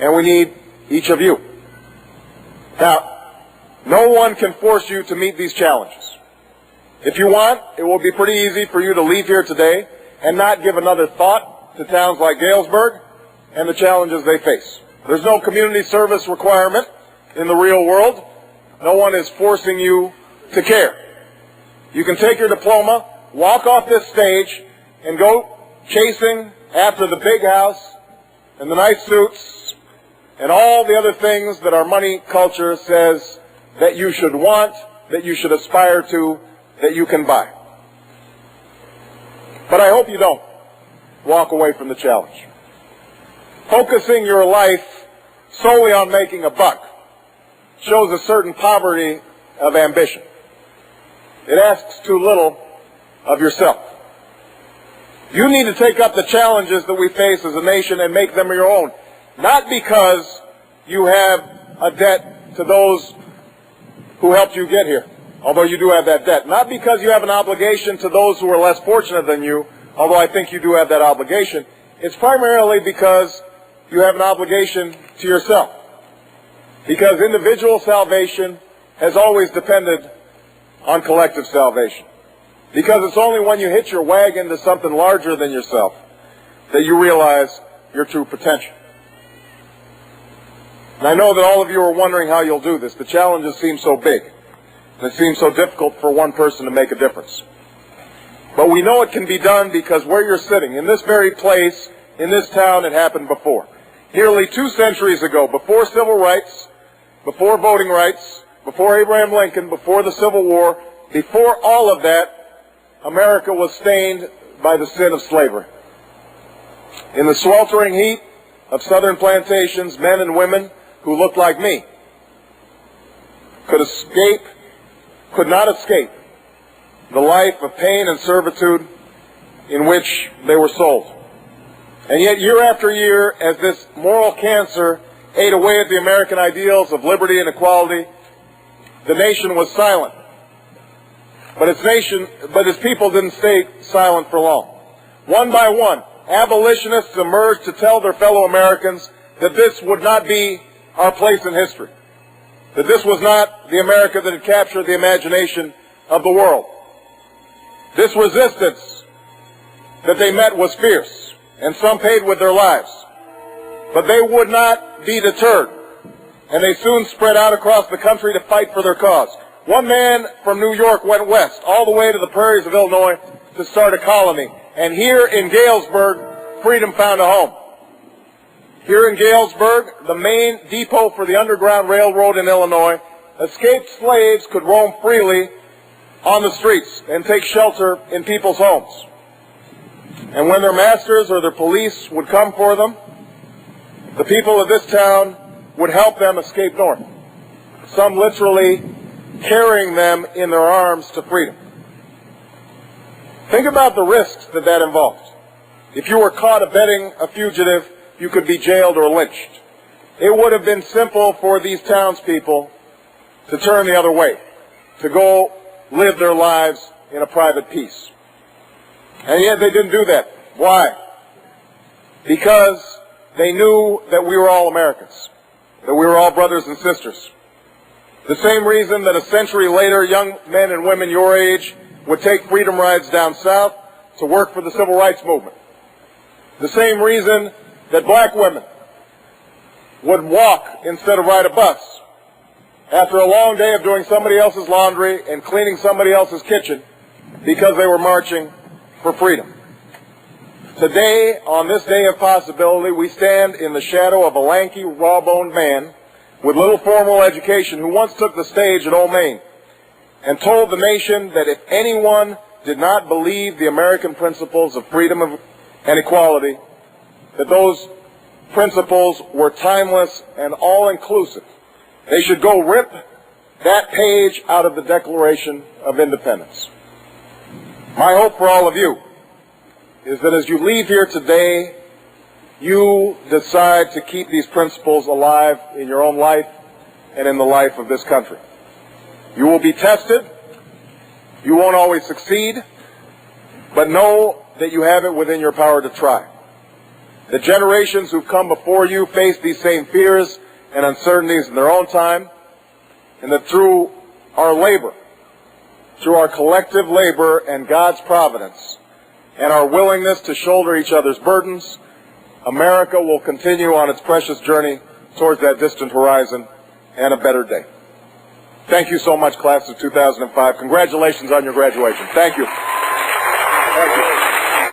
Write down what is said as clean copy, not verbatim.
and we need each of you. Now, no one can force you to meet these challenges. If you want, it will be pretty easy for you to leave here today and not give another thought to towns like Galesburg and the challenges they face. There's no community service requirement in the real world. No one is forcing you to care. You can take your diploma, walk off this stage, and go chasing after the big house and the nice suits and all the other things that our money culture says that you should want, that you should aspire to, that you can buy. But I hope you don't walk away from the challenge. Focusing your life solely on making a buck shows a certain poverty of ambition. It asks too little of yourself. You need to take up the challenges that we face as a nation and make them your own. Not because you have a debt to those who helped you get here, although you do have that debt. Not because you have an obligation to those who are less fortunate than you, although I think you do have that obligation. It's primarily because you have an obligation to yourself. Because individual salvation has always depended on collective salvation. Because it's only when you hit your wagon to something larger than yourself that you realize your true potential. And I know that all of you are wondering how you'll do this. The challenges seem so big, and it seems so difficult for one person to make a difference. But we know it can be done because where you're sitting, in this very place, in this town, it happened before. Nearly 2 centuries ago, before civil rights, before voting rights, before Abraham Lincoln, before the Civil War, before all of that, America was stained by the sin of slavery. In the sweltering heat of southern plantations, men and women who looked like me could not escape the life of pain and servitude in which they were sold. And yet, year after year, as this moral cancer ate away at the American ideals of liberty and equality, the nation was silent. But its people didn't stay silent for long. One by one, abolitionists emerged to tell their fellow Americans that this would not be our place in history, that this was not the America that had captured the imagination of the world. This resistance that they met was fierce, and some paid with their lives. But they would not be deterred, and they soon spread out across the country to fight for their cause. One man from New York went west, all the way to the prairies of Illinois, to start a colony. And here in Galesburg, freedom found a home. Here in Galesburg, the main depot for the Underground Railroad in Illinois, escaped slaves could roam freely on the streets and take shelter in people's homes. And when their masters or their police would come for them, the people of this town would help them escape north, some literally carrying them in their arms to freedom. Think about the risks that involved. If you were caught abetting a fugitive, you could be jailed or lynched. It would have been simple for these townspeople to turn the other way, to go live their lives in a private peace. And yet they didn't do that. Why? Because they knew that we were all Americans, that we were all brothers and sisters. The same reason that a century later young men and women your age would take freedom rides down south to work for the civil rights movement. The same reason that black women would walk instead of ride a bus after a long day of doing somebody else's laundry and cleaning somebody else's kitchen because they were marching for freedom. Today, on this day of possibility, we stand in the shadow of a lanky, raw-boned man with little formal education who once took the stage at Old Main and told the nation that if anyone did not believe the American principles of freedom and equality, that those principles were timeless and all-inclusive, they should go rip that page out of the Declaration of Independence. My hope for all of you is that as you leave here today, you decide to keep these principles alive in your own life and in the life of this country. You will be tested. You won't always succeed, but know that you have it within your power to try. The generations who've come before you faced these same fears and uncertainties in their own time, and that through our labor, through our collective labor and God's providence, and our willingness to shoulder each other's burdens, America will continue on its precious journey towards that distant horizon and a better day. Thank you so much, class of 2005. Congratulations on your graduation. Thank you. Thank you.